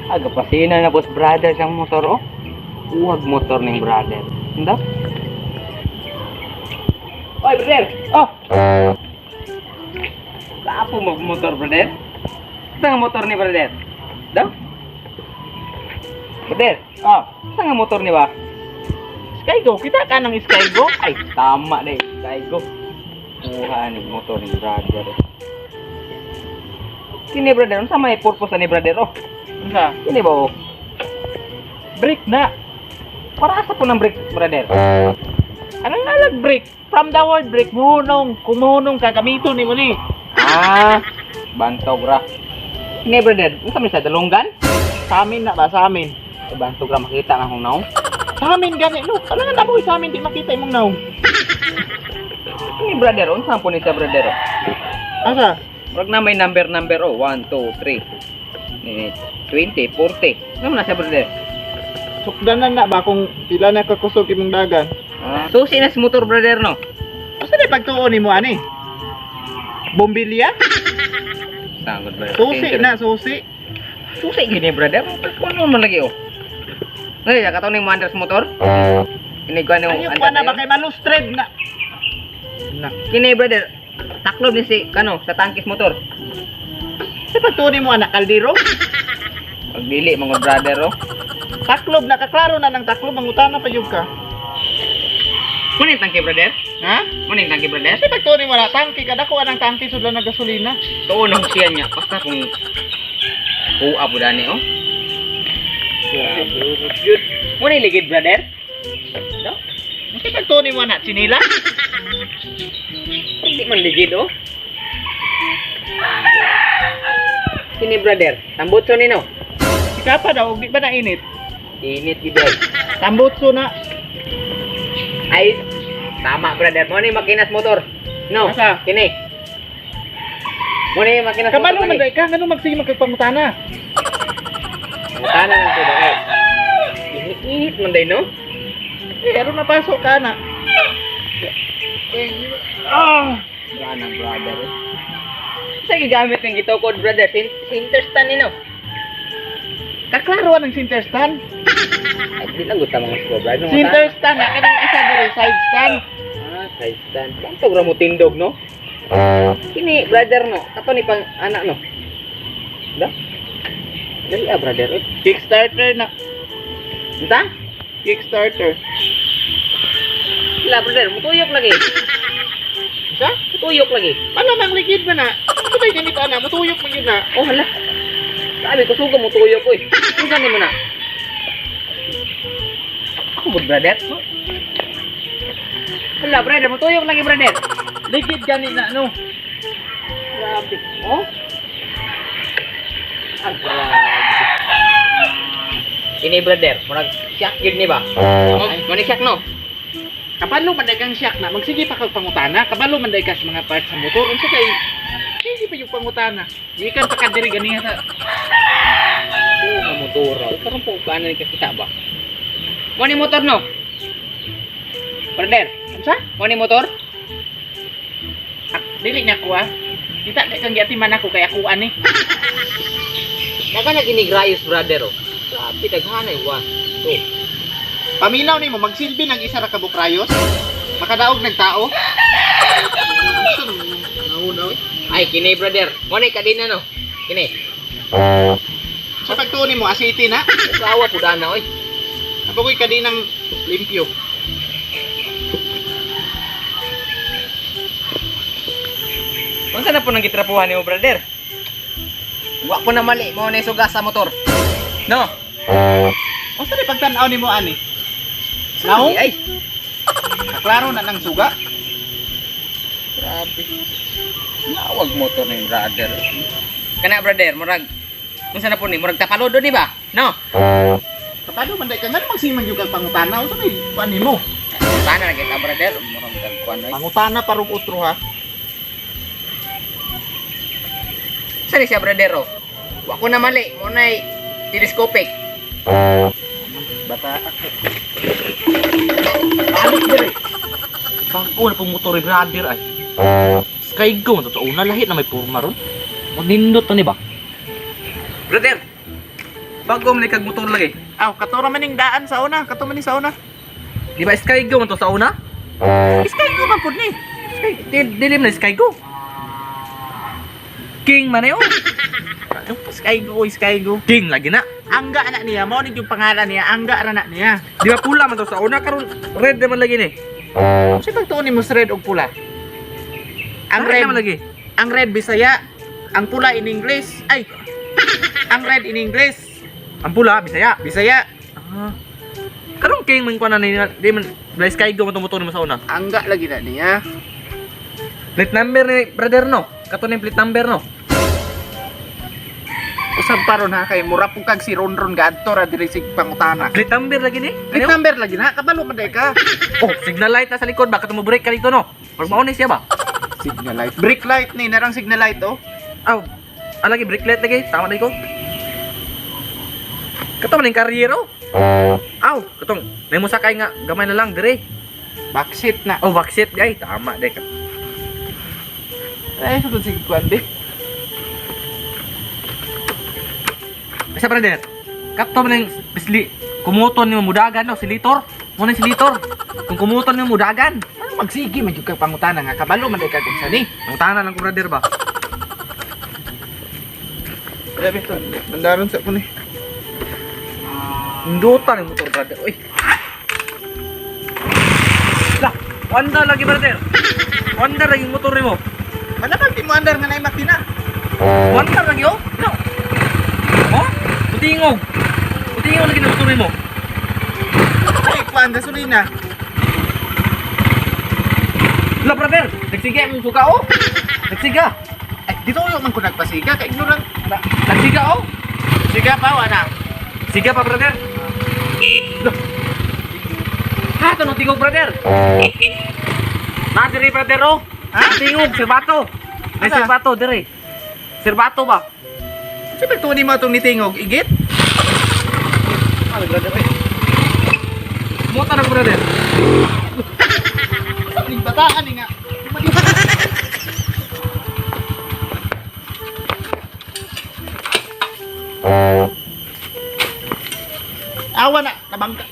Aga pasina na boss brother sang motor oh. Huwag motor ning brother. Hindi? Oy brother. Oh. Kapo motor brother? Saan ang motor ni brother? Daw? Brother. Oh. Saan ang motor ni ba? Skygo, kita ka ng Skygo? Ay tama deh. Skygo. Kuha ni motor ni brother. Kini brother, ano sa may purpose ni brother oh? Unsa? Kini ba oh? Break na. Para asa po ng brake brother? Anong nalag break? From the word break, muhunong. Kumuhunong ka, gamiton ni mo ni. Ah, bantog ra. Kini brother, ano sa may sa dalunggan? Sa amin na ba? Sa amin. Bantog ra makita nga kung naong. Sa amin gani. No, alangan na mo sa amin, di makita imong naong. Kini brother, unsa po ni sa brother oh? Asa? Wag na may number oh. 1, 2, 3. 20, 40. Ano na siya brother? Sukdanan na ba kung pila na kakusog imong dagan? Ah, susi na si motor brother no? Asa na pagtuon ni mo ani? Bombilya? Sangod brother. Susi na, susi. Susi gini brother. Kuno man lagi oh. Ngay ya katong ning mandar sa motor. Kini ko ano. Ayun pa na ba kay malustred na. Na. Kini brother. Taklob ni si kano sa tangkis motor. Sa pagtuon ni mo anak kaldero? Pagdili mga brother oh. Taklob na kaklaro na ng taklob mangutana pa yug ka. Kunin tangki brother? Ha? Kunin tangki brother? Sa pagtuon ni mo na tangki kada ko anang tangki sudlan na gasolina. Tuon siya niya. Basta kung kuha po dani oh. Good. Kunin ligid brother? No? Sa pagtuon ni mo na sinila? Hindi man ligid oh. Kini brother, tambutso ni no. Sikapa daw, di ba na init? Init gid ay. Tambutso na. Ay, tama brother. Mo ni makinas motor. No, Asa? kini. Mo ni makinas Kabalo motor. man day ka, ngano magsige magpangutana? Mutana lang ko dai. Init man day no. Pero napasok ka na. Ah! Gana brother. Sa gigamit ng gitukod brother, center stand ni no. Kaklaro ng center stand. Ay, di lang gusto mga sko brother. Center stand na kanang isa diri side stand. Ah, side stand. Bantog ra mo tindog no. Kini brother no, kato ni pang anak no. Da? Dali brother. Kickstarter na. Entah? Kickstarter. Sila brother, mutuyok lagi. Sa? Mutuyok lagi. Ano mang ligid man na? Sabay ganito ana, mutuyok man yun na. Oh hala. Sabi ko suga mutuyok ko eh. Tingnan mo na. Ako mo brother. Hala brother, mutuyok lagi brother. Ligid gani na no. Grabe. Oh. Ah, grabe. Ini brother, murag siyak yun ni ba? Ay, mani siyak no? Kabalo man day kang siyak na, magsige pa kag pangutana. Kabalo man day ka sa mga parts sa motor. Unsa kay hindi pa yung pangutana. Gikan pa ka diri ganiya sa Oo, nga motor. Karon po paano ni kita ba? Mani motor no? Brother, unsa? mani motor? Dili na ko ah. Kita kay kang giatiman ako kay ako ani. Daga na ginigrayos brother oh. Grabe daghanay 1, 2. Paminaw nimo magsilbi ng isa ra ka bukrayos. Makadaog ng tao. Naunaw. Ay kini brother. Mani kadina no. Kini. Sa pagtuon nimo asiti na. Usawa pud ana oy. Apagoy kadinang limpyo. Unsa na po nang gitrapuhan nimo brother? Wa po na mali mo na sugas sa motor. No. Unsa ni pagtan-aw nimo ani? Naong? Ay. Kaklaro na ng suga. Grabe. Nawag motor ni brother. Kana brother, murag. Unsa na po ni? Murag tapalodo di ba? No. Kapado man day ka nga magsimang yung pangutana. Unsa may kuan nimo? Sana na kita brother, murag kagkuan oy. Pangutana parong utro ha. Saan siya brother oh? Wa ko na mali, mo nay telescopic. Bata ako. Balik dire. bag-o na pong motor ni brother ay. Skygo, to una lahit na may porma ron. Magindot to ni ba? Brother, bago man kag motor lagi. Aw, katura man ning daan sa una, katura man ning sa una. Di ba Skygo man to sa una? Skygo man pud ni. Dilim na Skygo. King man yun. Skygo. King lagi na. Angga anak niya, mo ni yung pangalan niya, Angga ra na niya. Di ba pula man to sa una karon red naman lagi ni. Kasi pagtuon mo sa red o pula. Ang Red red naman lagi. Ang red Bisaya, ang pula in English. Ay. Ang red in English, Ang pula Bisaya. Bisaya. Ah. Karong king man ko na ni di man Blaze Skygo man to motor mo sa una. Angga lagi na niya. Plate number ni brother no. Kato ni plate number no. Usab paron ha kay mura po kag si Ronron gadto ra diri sig pangutana. Plate number lagi ni. Plate number lagi na, kabalo man day ka. Oh, signal light na sa likod ba kato mo break ka dito no. Pag mauna siya ba? Signal light. Brake light ni, narang signal light oh. Aw. Lagi brake light lagi. Tama na ko. Kato man yung karyero. Aw, katong may musakay nga gamay na lang dire. Backseat na. Oh, backseat guys. Tama de ka. Ay, sugod sig kuan di. Asa brother? Kato man yung bisli kumuton ni mudagan no, silitor. Muna silitor. Kung kumuton ni mudagan. Ano magsigi man jud kag pangutana nga kabalo man day ka kung sani. Ang tanan lang ko brother ba? Grabe to. Bandaron sa kuno. Indutan yung motor brother. Uy. Lah, wanda lagi brother. Wanda lagi yung motor mo. Manapag di mo andar nga nay makina. Wanda lagi oh. No. Oh, putingog. Putingog lagi ng motor mo. Ay, kuan gasolina. Lah brother, nagsiga mo suka oh. Nagsiga. Ay, dito uyo man ko nagpasiga kay ignorant. Nagsiga oh. Siga pa wala. Siga pa brother. Loh. Ha, tanong tingog brother. Nadiri brother oh. Ha? Tingog, serbato. May Ano? serbato dire. Serbato ba? Siyempre tuwa ni mo itong nitingog, igit? Ano brother eh? Muta na brother. Ning bataan ni nga. Awa na, nabangga.